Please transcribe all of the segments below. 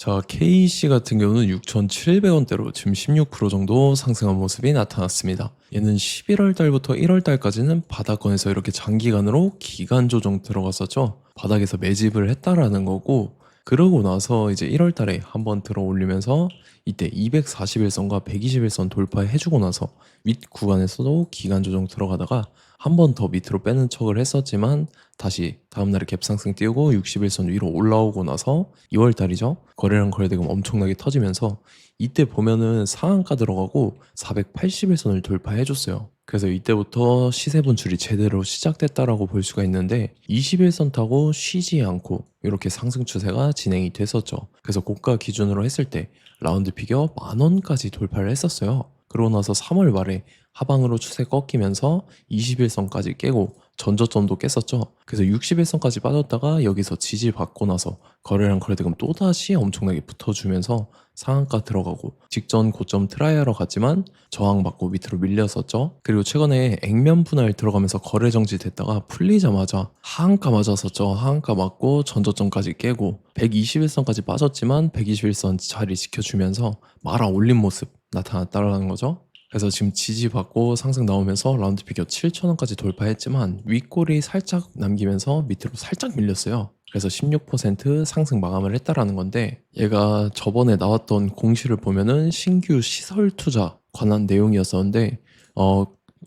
자, KC 같은 경우는 6,700원대로 지금 16% 정도 상승한 모습이 나타났습니다. 얘는 11월 달부터 1월 달까지는 바닥권에서 이렇게 장기간으로 기간 조정 들어갔었죠. 바닥에서 매집을 했다라는 거고, 그러고 나서 이제 1월 달에 한번 들어 올리면서 이때 241선과 121선 돌파해주고 나서 윗 구간에서도 기간 조정 들어가다가 한 번 더 밑으로 빼는 척을 했었지만 다시 다음날에 갭상승 띄우고 61선 위로 올라오고 나서 2월 달이죠. 거래량 거래대금 엄청나게 터지면서 이때 보면은 상한가 들어가고 481선을 돌파해줬어요. 그래서 이때부터 시세 분출이 제대로 시작됐다라고 볼 수가 있는데 21선 타고 쉬지 않고 이렇게 상승 추세가 진행이 됐었죠. 그래서 고가 기준으로 했을 때 라운드 피겨 10,000원까지 돌파를 했었어요. 그러고 나서 3월 말에 하방으로 추세 꺾이면서 21선까지 깨고 전저점도 깼었죠. 그래서 61선까지 빠졌다가 여기서 지지받고 나서 거래량 거래대금 또다시 엄청나게 붙어주면서 상한가 들어가고 직전 고점 트라이하러 갔지만 저항받고 밑으로 밀렸었죠. 그리고 최근에 액면 분할 들어가면서 거래 정지 됐다가 풀리자마자 하한가 맞았었죠. 하한가 맞고 전저점까지 깨고 121선까지 빠졌지만 121선 자리 지켜주면서 말아 올린 모습 나타났다라는 거죠. 그래서 지금 지지받고 상승 나오면서 라운드 피겨 7,000원까지 돌파했지만 윗골이 살짝 남기면서 밑으로 살짝 밀렸어요. 그래서 16% 상승 마감을 했다라는 건데 얘가 저번에 나왔던 공시를 보면은 신규 시설 투자 관한 내용이었었는데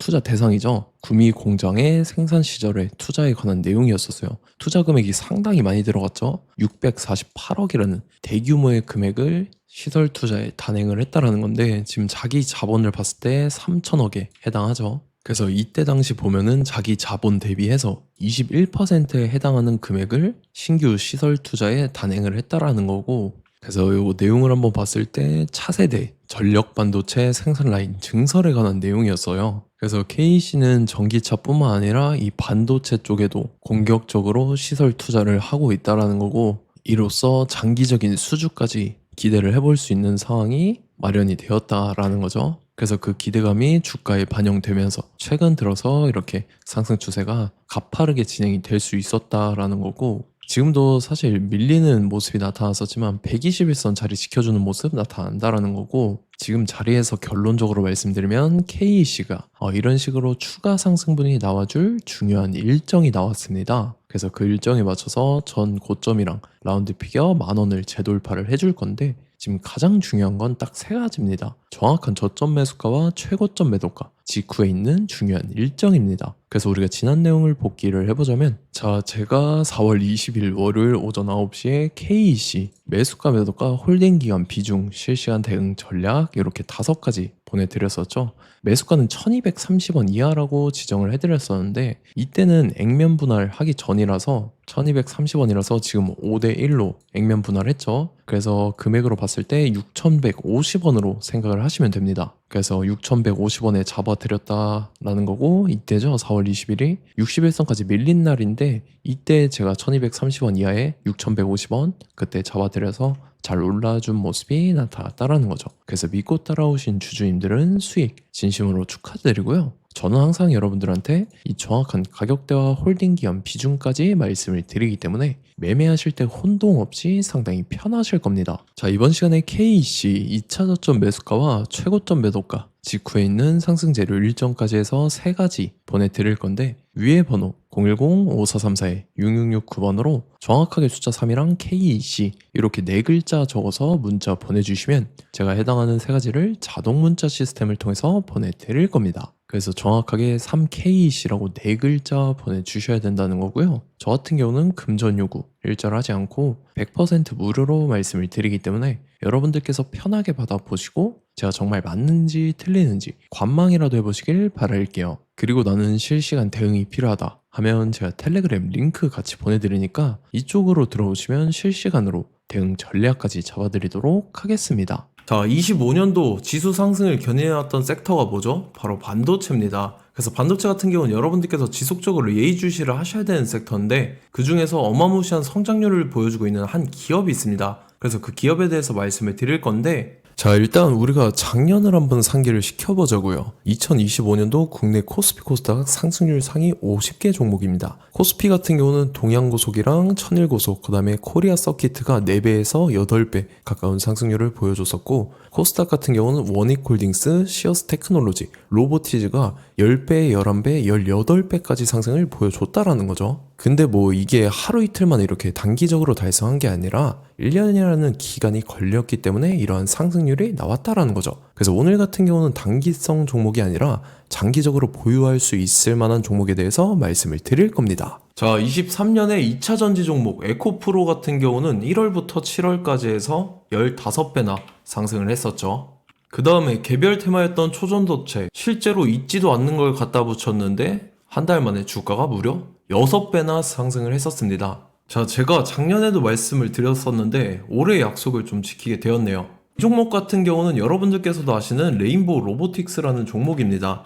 투자 대상이죠. 구미 공장의 생산 시절에 투자에 관한 내용이었었어요. 투자 금액이 상당히 많이 들어갔죠. 648억이라는 대규모의 금액을 시설 투자에 단행을 했다라는 건데 지금 자기 자본을 봤을 때 3천억에 해당하죠. 그래서 이때 당시 보면은 자기 자본 대비해서 21%에 해당하는 금액을 신규 시설 투자에 단행을 했다라는 거고 그래서 이 내용을 한번 봤을 때 차세대 전력 반도체 생산 라인 증설에 관한 내용이었어요. 그래서 KC는 전기차뿐만 아니라 이 반도체 쪽에도 공격적으로 시설 투자를 하고 있다라는 거고 이로써 장기적인 수주까지 기대를 해볼 수 있는 상황이 마련이 되었다라는 거죠. 그래서 그 기대감이 주가에 반영되면서 최근 들어서 이렇게 상승 추세가 가파르게 진행이 될 수 있었다라는 거고 지금도 사실 밀리는 모습이 나타났었지만 121선 자리 지켜주는 모습 나타난다라는 거고 지금 자리에서 결론적으로 말씀드리면 KEC가 이런 식으로 추가 상승분이 나와줄 중요한 일정이 나왔습니다. 그래서 그 일정에 맞춰서 전 고점이랑 라운드 피겨 10,000원을 재돌파를 해줄 건데 지금 가장 중요한 건 딱 세 가지입니다. 정확한 저점 매수가와 최고점 매도가 직후에 있는 중요한 일정입니다. 그래서 우리가 지난 내용을 복기를 해보자면 자 제가 4월 20일 월요일 오전 9시에 KEC 매수가 매도가 홀딩 기간 비중 실시간 대응 전략 이렇게 5가지 보내드렸었죠. 매수가는 1230원 이하라고 지정을 해드렸었는데 이때는 액면 분할하기 전이라서 1230원이라서 지금 5대1로 액면 분할했죠. 그래서 금액으로 봤을 때 6150원으로 생각을 하시면 됩니다. 그래서 6150원에 잡아드렸다라는 거고 이때죠. 4월 20일이 61선까지 밀린 날인데 이때 제가 1230원 이하에 6150원 그때 잡아드려서 잘 올라준 모습이 나타났다라는 거죠. 그래서 믿고 따라오신 주주님들은 수익 진심으로 축하드리고요. 저는 항상 여러분들한테 이 정확한 가격대와 홀딩 기간 비중까지 말씀을 드리기 때문에 매매하실 때 혼동 없이 상당히 편하실 겁니다. 자, 이번 시간에 KEC 2차 저점 매수가와 최고점 매도가 직후에 있는 상승 재료 일정까지 해서 3가지 보내드릴 건데 위에 번호 010-5434-6669번으로 정확하게 숫자 3이랑 KEC 이렇게 4글자 적어서 문자 보내주시면 제가 해당하는 3가지를 자동 문자 시스템을 통해서 보내드릴 겁니다. 그래서 정확하게 3KEC라고 4글자 보내주셔야 된다는 거고요. 저 같은 경우는 금전 요구 일절 하지 않고 100% 무료로 말씀을 드리기 때문에 여러분들께서 편하게 받아보시고 제가 정말 맞는지 틀리는지 관망이라도 해보시길 바랄게요. 그리고 나는 실시간 대응이 필요하다 하면 제가 텔레그램 링크 같이 보내드리니까 이쪽으로 들어오시면 실시간으로 대응 전략까지 잡아드리도록 하겠습니다. 자, 25년도 지수 상승을 견인해왔던 섹터가 뭐죠? 바로 반도체입니다. 그래서 반도체 같은 경우는 여러분들께서 지속적으로 예의주시를 하셔야 되는 섹터인데 그 중에서 어마무시한 성장률을 보여주고 있는 한 기업이 있습니다. 그래서 그 기업에 대해서 말씀을 드릴 건데 자, 일단 우리가 작년을 한번 상기를 시켜보자고요. 2025년도 국내 코스피 코스닥 상승률 상위 50개 종목입니다. 코스피 같은 경우는 동양고속이랑 천일고속, 그 다음에 코리아 서키트가 4배에서 8배 가까운 상승률을 보여줬었고, 코스닥 같은 경우는 원익홀딩스, 시어스 테크놀로지, 로보티즈가 10배, 11배, 18배까지 상승을 보여줬다라는 거죠. 근데 뭐 이게 하루 이틀만 이렇게 단기적으로 달성한 게 아니라 1년이라는 기간이 걸렸기 때문에 이러한 상승률이 나왔다라는 거죠. 그래서 오늘 같은 경우는 단기성 종목이 아니라 장기적으로 보유할 수 있을 만한 종목에 대해서 말씀을 드릴 겁니다. 자, 23년에 2차 전지 종목 에코프로 같은 경우는 1월부터 7월까지 해서 15배나 상승을 했었죠. 그 다음에 개별 테마였던 초전도체, 실제로 있지도 않는 걸 갖다 붙였는데 한 달 만에 주가가 무려 6배나 상승을 했었습니다. 자, 제가 작년에도 말씀을 드렸었는데 올해 약속을 좀 지키게 되었네요. 이 종목 같은 경우는 여러분들께서도 아시는 레인보우 로보틱스라는 종목입니다.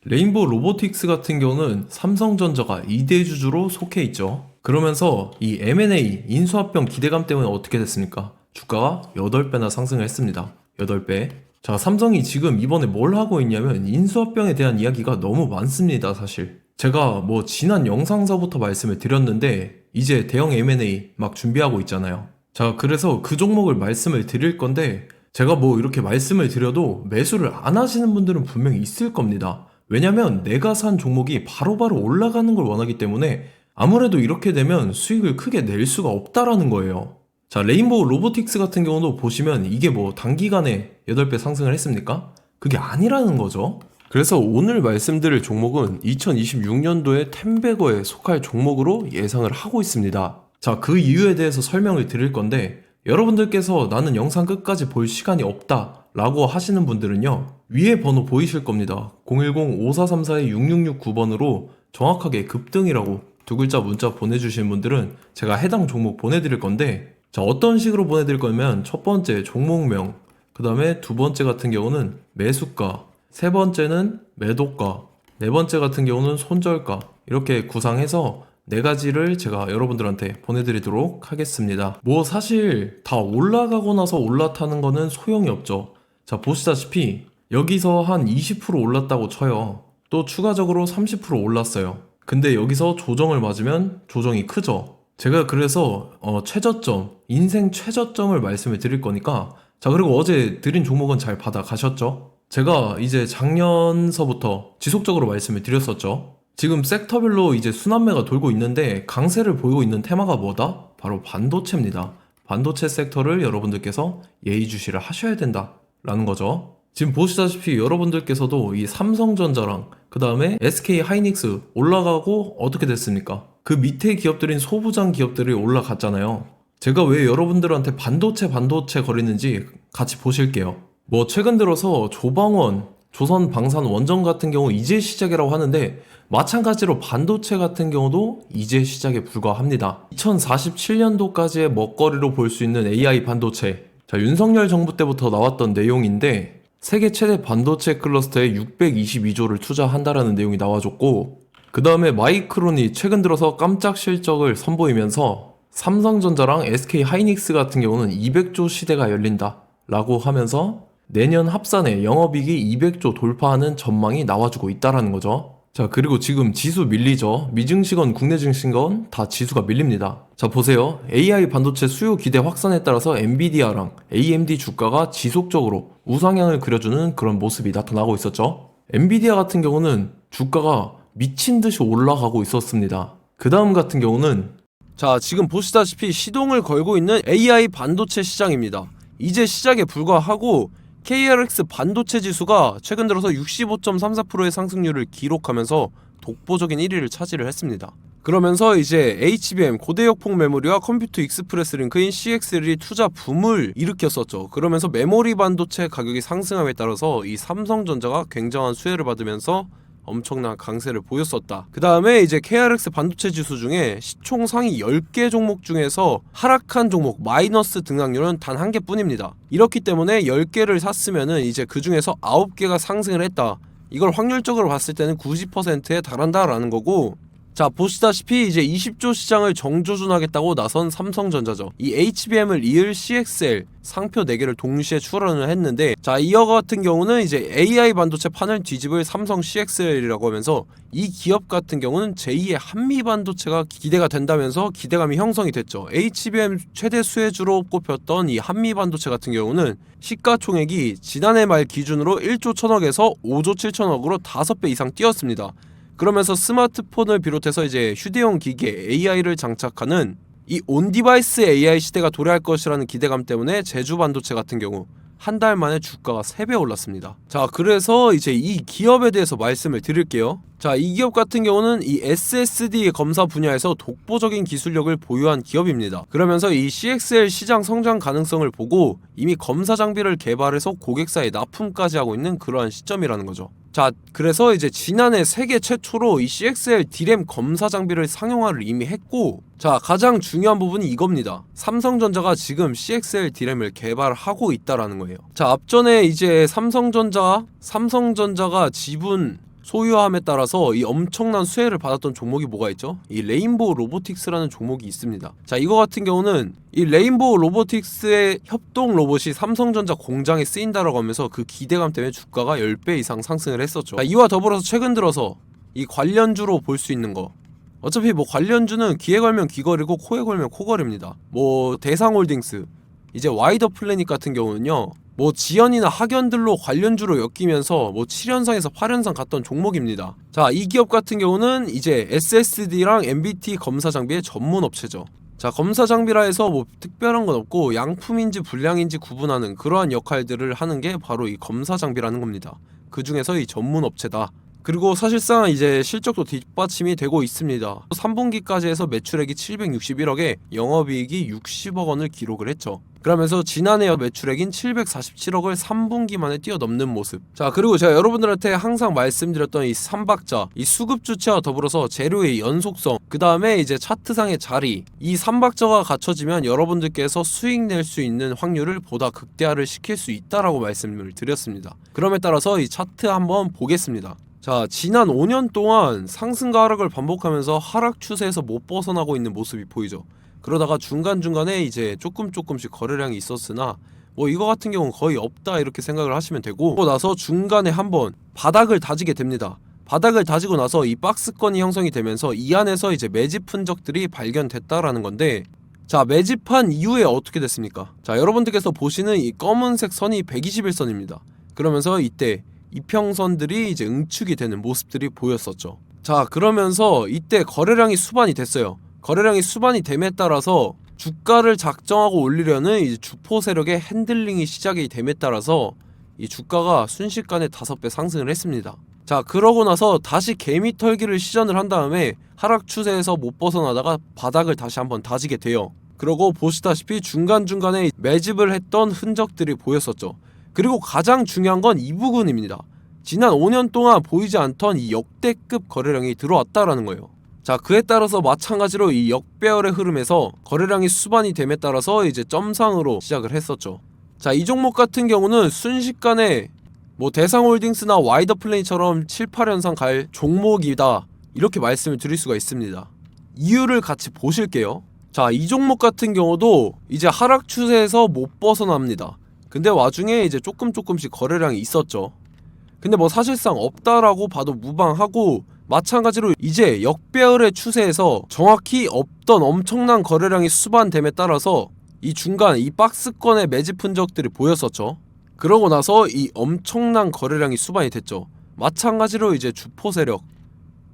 레인보우 로보틱스 같은 경우는 삼성전자가 2대 주주로 속해 있죠. 그러면서 이 M&A 인수합병 기대감 때문에 어떻게 됐습니까? 주가가 8배나 상승을 했습니다. 8배. 자, 삼성이 지금 이번에 뭘 하고 있냐면 인수합병에 대한 이야기가 너무 많습니다, 사실. 제가 뭐 지난 영상서부터 말씀을 드렸는데 이제 대형 M&A 막 준비하고 있잖아요. 자, 그래서 그 종목을 말씀을 드릴 건데 제가 뭐 이렇게 말씀을 드려도 매수를 안 하시는 분들은 분명히 있을 겁니다. 왜냐면 내가 산 종목이 바로바로 올라가는 걸 원하기 때문에 아무래도 이렇게 되면 수익을 크게 낼 수가 없다라는 거예요. 자, 레인보우 로보틱스 같은 경우도 보시면 이게 뭐 단기간에 8배 상승을 했습니까? 그게 아니라는 거죠. 그래서 오늘 말씀드릴 종목은 2026년도에 템베거에 속할 종목으로 예상을 하고 있습니다. 자, 그 이유에 대해서 설명을 드릴 건데 여러분들께서 나는 영상 끝까지 볼 시간이 없다 라고 하시는 분들은요, 위에 번호 보이실 겁니다. 010-5434-6669번으로 정확하게 급등이라고 2글자 문자 보내주신 분들은 제가 해당 종목 보내드릴 건데, 자, 어떤 식으로 보내드릴 거냐면 첫 번째 종목명, 그 다음에 두 번째 같은 경우는 매수가, 세 번째는 매도가, 네 번째 같은 경우는 손절가, 이렇게 구상해서 4가지를 제가 여러분들한테 보내드리도록 하겠습니다. 뭐 사실 다 올라가고 나서 올라타는 거는 소용이 없죠. 자, 보시다시피 여기서 한 20% 올랐다고 쳐요. 또 추가적으로 30% 올랐어요. 근데 여기서 조정을 맞으면 조정이 크죠. 제가 그래서 최저점, 인생 최저점을 말씀을 드릴 거니까, 자, 그리고 어제 드린 종목은 잘 받아가셨죠? 제가 이제 작년서부터 지속적으로 말씀을 드렸었죠. 지금 섹터별로 이제 순환매가 돌고 있는데 강세를 보이고 있는 테마가 뭐다? 바로 반도체입니다. 반도체 섹터를 여러분들께서 예의주시를 하셔야 된다라는 거죠. 지금 보시다시피 여러분들께서도 이 삼성전자랑 그 다음에 SK 하이닉스 올라가고 어떻게 됐습니까? 그 밑에 기업들인 소부장 기업들이 올라갔잖아요. 제가 왜 여러분들한테 반도체 거리는지 같이 보실게요. 뭐 최근 들어서 조방원, 조선방산원전 같은 경우 이제 시작이라고 하는데 마찬가지로 반도체 같은 경우도 이제 시작에 불과합니다. 2047년도까지의 먹거리로 볼 수 있는 AI 반도체. 자, 윤석열 정부 때부터 나왔던 내용인데 세계 최대 반도체 클러스터에 622조를 투자한다라는 내용이 나와줬고, 그 다음에 마이크론이 최근 들어서 깜짝 실적을 선보이면서 삼성전자랑 SK 하이닉스 같은 경우는 200조 시대가 열린다 라고 하면서 내년 합산에 영업이익이 200조 돌파하는 전망이 나와주고 있다라는 거죠. 자, 그리고 지금 지수 밀리죠. 미증시건 국내 증시건 다 지수가 밀립니다. 자, 보세요. AI 반도체 수요 기대 확산에 따라서 엔비디아랑 AMD 주가가 지속적으로 우상향을 그려주는 그런 모습이 나타나고 있었죠. 엔비디아 같은 경우는 주가가 미친 듯이 올라가고 있었습니다. 그 다음 같은 경우는, 자, 지금 보시다시피 시동을 걸고 있는 AI 반도체 시장입니다. 이제 시작에 불과하고 KRX 반도체 지수가 최근 들어서 65.34%의 상승률을 기록하면서 독보적인 1위를 차지를 했습니다. 그러면서 이제 HBM 고대역폭 메모리와 컴퓨터 익스프레스 링크인 CXL이 투자 붐을 일으켰었죠. 그러면서 메모리 반도체 가격이 상승함에 따라서 이 삼성전자가 굉장한 수혜를 받으면서 엄청난 강세를 보였었다. 그 다음에 이제 KRX 반도체 지수 중에 시총 상위 10개 종목 중에서 하락한 종목 마이너스 등락률은 단 1개뿐입니다. 이렇기 때문에 10개를 샀으면은 이제 그 중에서 9개가 상승을 했다. 이걸 확률적으로 봤을 때는 90%에 달한다라는 거고, 자, 보시다시피 이제 20조 시장을 정조준하겠다고 나선 삼성전자죠. 이 HBM을 이을 CXL 상표 4개를 동시에 출원을 했는데, 자, 이어 같은 경우는 이제 AI 반도체 판을 뒤집을 삼성 CXL이라고 하면서 이 기업 같은 경우는 제2의 한미 반도체가 기대가 된다면서 기대감이 형성이 됐죠. HBM 최대 수혜주로 꼽혔던 이 한미 반도체 같은 경우는 시가총액이 지난해 말 기준으로 1조 1000억에서 5조 7천억으로 5배 이상 뛰었습니다. 그러면서 스마트폰을 비롯해서 이제 휴대용 기기에 AI를 장착하는 이 온디바이스 AI 시대가 도래할 것이라는 기대감 때문에 제주 반도체 같은 경우 한 달 만에 주가가 3배 올랐습니다. 자, 그래서 이제 이 기업에 대해서 말씀을 드릴게요. 자, 이 기업 같은 경우는 이 SSD 검사 분야에서 독보적인 기술력을 보유한 기업입니다. 그러면서 이 CXL 시장 성장 가능성을 보고 이미 검사 장비를 개발해서 고객사에 납품까지 하고 있는 그러한 시점이라는 거죠. 자, 그래서 이제 지난해 세계 최초로 이 CXL D램 검사 장비를 상용화를 이미 했고, 자, 가장 중요한 부분이 이겁니다. 삼성전자가 지금 CXL D램을 개발하고 있다라는 거예요. 자, 앞전에 이제 삼성전자가 지분 소유함에 따라서 이 엄청난 수혜를 받았던 종목이 뭐가 있죠? 이 레인보우 로보틱스라는 종목이 있습니다. 자, 이거 같은 경우는 이 레인보우 로보틱스의 협동 로봇이 삼성전자 공장에 쓰인다라고 하면서 그 기대감 때문에 주가가 10배 이상 상승을 했었죠. 자, 이와 더불어서 최근 들어서 이 관련주로 볼 수 있는 거, 어차피 뭐 관련주는 귀에 걸면 귀걸이고 코에 걸면 코걸입니다. 뭐 대상홀딩스, 이제 와이더 플래닛 같은 경우는요, 뭐 지연이나 학연들로 관련주로 엮이면서 뭐 7연상에서 8연상 갔던 종목입니다. 자, 이 기업 같은 경우는 이제 SSD랑 MBT 검사 장비의 전문 업체죠. 자, 검사 장비라 해서 뭐 특별한 건 없고 양품인지 불량인지 구분하는 그러한 역할들을 하는 게 바로 이 검사 장비라는 겁니다. 그 중에서 이 전문 업체다. 그리고 사실상 이제 실적도 뒷받침이 되고 있습니다. 3분기까지 해서 매출액이 761억에 영업이익이 60억 원을 기록을 했죠. 그러면서 지난해 매출액인 747억을 3분기 만에 뛰어넘는 모습. 자, 그리고 제가 여러분들한테 항상 말씀드렸던 이 3박자, 이 수급 주체와 더불어서 재료의 연속성, 그 다음에 이제 차트상의 자리, 이 3박자가 갖춰지면 여러분들께서 수익 낼 수 있는 확률을 보다 극대화를 시킬 수 있다라고 말씀을 드렸습니다. 그럼에 따라서 이 차트 한번 보겠습니다. 자, 지난 5년 동안 상승과 하락을 반복하면서 하락 추세에서 못 벗어나고 있는 모습이 보이죠. 그러다가 중간중간에 이제 조금씩 거래량이 있었으나 뭐 이거 같은 경우는 거의 없다 이렇게 생각을 하시면 되고, 그러고 나서 중간에 한번 바닥을 다지게 됩니다. 바닥을 다지고 나서 이 박스권이 형성이 되면서 이 안에서 이제 매집 흔적들이 발견됐다라는 건데, 자, 매집한 이후에 어떻게 됐습니까? 자, 여러분들께서 보시는 이 검은색 선이 121선입니다. 그러면서 이때 이평선들이 이제 응축이 되는 모습들이 보였었죠. 자, 그러면서 이때 거래량이 수반이 됐어요. 거래량이 수반이 됨에 따라서 주가를 작정하고 올리려는 이제 주포 세력의 핸들링이 시작이 됨에 따라서 이 주가가 순식간에 5배 상승을 했습니다. 자, 그러고 나서 다시 개미 털기를 시전을 한 다음에 하락 추세에서 못 벗어나다가 바닥을 다시 한번 다지게 돼요. 그러고 보시다시피 중간중간에 매집을 했던 흔적들이 보였었죠. 그리고 가장 중요한 건 이 부분입니다. 지난 5년 동안 보이지 않던 이 역대급 거래량이 들어왔다라는 거예요. 자, 그에 따라서 마찬가지로 이 역배열의 흐름에서 거래량이 수반이 됨에 따라서 이제 점상으로 시작을 했었죠. 자, 이 종목 같은 경우는 순식간에 뭐 대상홀딩스나 와이더 플레이처럼 7, 8연상 갈 종목이다 이렇게 말씀을 드릴 수가 있습니다. 이유를 같이 보실게요. 자, 이 종목 같은 경우도 이제 하락 추세에서 못 벗어납니다. 근데 와중에 이제 조금씩 거래량이 있었죠. 근데 뭐 사실상 없다라고 봐도 무방하고, 마찬가지로 이제 역배열의 추세에서 정확히 없던 엄청난 거래량이 수반됨에 따라서 이 중간 이 박스권의 매집 흔적들이 보였었죠. 그러고 나서 이 엄청난 거래량이 수반이 됐죠. 마찬가지로 이제 주포 세력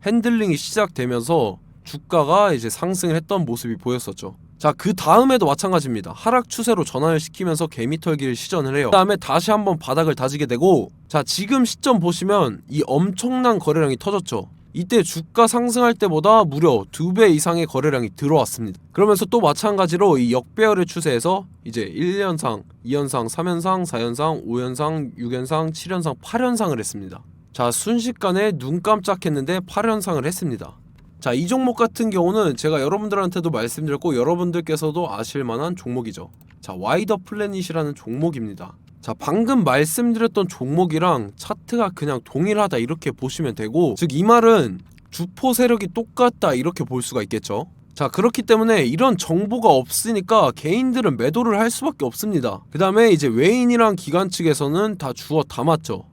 핸들링이 시작되면서 주가가 이제 상승을 했던 모습이 보였었죠. 자, 그 다음에도 마찬가지입니다. 하락 추세로 전환을 시키면서 개미털기를 시전을 해요. 그 다음에 다시 한번 바닥을 다지게 되고, 자, 지금 시점 보시면 이 엄청난 거래량이 터졌죠. 이때 주가 상승할 때보다 무려 2배 이상의 거래량이 들어왔습니다. 그러면서 또 마찬가지로 이 역배열의 추세에서 이제 1연상, 2연상, 3연상, 4연상, 5연상, 6연상, 7연상, 8연상을 했습니다. 자, 순식간에 눈 깜짝했는데 8연상을 했습니다. 자, 이 종목 같은 경우는 제가 여러분들한테도 말씀드렸고 여러분들께서도 아실만한 종목이죠. 자, 와이더 플래닛이라는 종목입니다. 자, 방금 말씀드렸던 종목이랑 차트가 그냥 동일하다 이렇게 보시면 되고, 즉 이 말은 주포 세력이 똑같다 이렇게 볼 수가 있겠죠. 자, 그렇기 때문에 이런 정보가 없으니까 개인들은 매도를 할 수밖에 없습니다. 그 다음에 이제 외인이랑 기관 측에서는 다 주워 담았죠.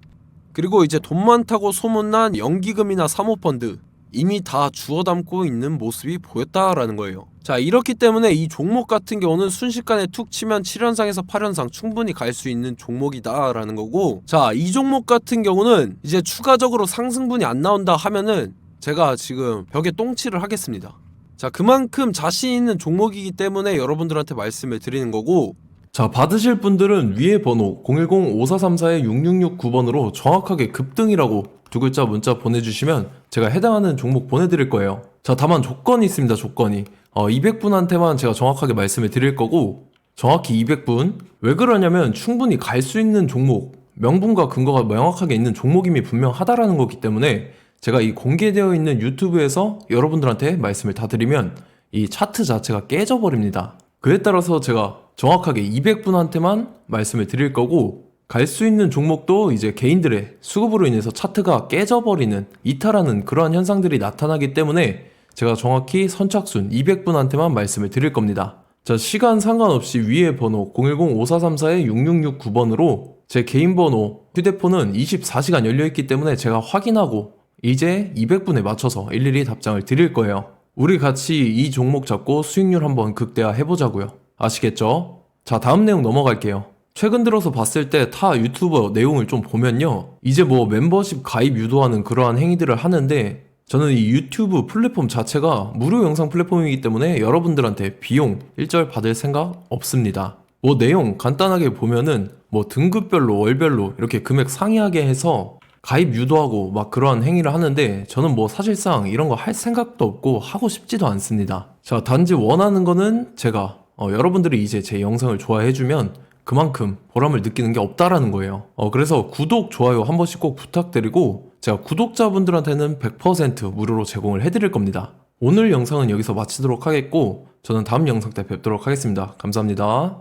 그리고 이제 돈 많다고 소문난 연기금이나 사모펀드 이미 다 주워 담고 있는 모습이 보였다라는 거예요. 자, 이렇기 때문에 이 종목 같은 경우는 순식간에 툭 치면 7연상에서 8연상 충분히 갈 수 있는 종목이다라는 거고, 자, 이 종목 같은 경우는 이제 추가적으로 상승분이 안 나온다 하면은 제가 지금 벽에 똥칠을 하겠습니다. 자, 그만큼 자신 있는 종목이기 때문에 여러분들한테 말씀을 드리는 거고, 자, 받으실 분들은 위에 번호 010-5434-6669번으로 정확하게 급등이라고 두 글자 문자 보내주시면 제가 해당하는 종목 보내드릴 거예요. 자, 다만 조건이 있습니다. 조건이 200분한테만 제가 정확하게 말씀을 드릴 거고, 정확히 200분. 왜 그러냐면 충분히 갈 수 있는 종목, 명분과 근거가 명확하게 있는 종목임이 분명하다라는 거기 때문에 제가 이 공개되어 있는 유튜브에서 여러분들한테 말씀을 다 드리면 이 차트 자체가 깨져버립니다. 그에 따라서 제가 정확하게 200분한테만 말씀을 드릴 거고, 갈 수 있는 종목도 이제 개인들의 수급으로 인해서 차트가 깨져버리는, 이탈하는 그러한 현상들이 나타나기 때문에 제가 정확히 선착순 200분한테만 말씀을 드릴 겁니다. 자, 시간 상관없이 위에 번호 010-5434-6669번으로 제 개인 번호, 휴대폰은 24시간 열려있기 때문에 제가 확인하고 이제 200분에 맞춰서 일일이 답장을 드릴 거예요. 우리 같이 이 종목 잡고 수익률 한번 극대화 해보자고요. 아시겠죠? 자, 다음 내용 넘어갈게요. 최근 들어서 봤을 때 타 유튜버 내용을 좀 보면요, 이제 뭐 멤버십 가입 유도하는 그러한 행위들을 하는데, 저는 이 유튜브 플랫폼 자체가 무료 영상 플랫폼이기 때문에 여러분들한테 비용 일절 받을 생각 없습니다. 뭐 내용 간단하게 보면은 뭐 등급별로 월별로 이렇게 금액 상이하게 해서 가입 유도하고 막 그러한 행위를 하는데, 저는 뭐 사실상 이런 거 할 생각도 없고 하고 싶지도 않습니다. 자, 단지 원하는 거는 제가 여러분들이 이제 제 영상을 좋아해주면 그만큼 보람을 느끼는 게 없다라는 거예요. 그래서 구독, 좋아요 한 번씩 꼭 부탁드리고, 제가 구독자분들한테는 100% 무료로 제공을 해드릴 겁니다. 오늘 영상은 여기서 마치도록 하겠고, 저는 다음 영상 때 뵙도록 하겠습니다. 감사합니다.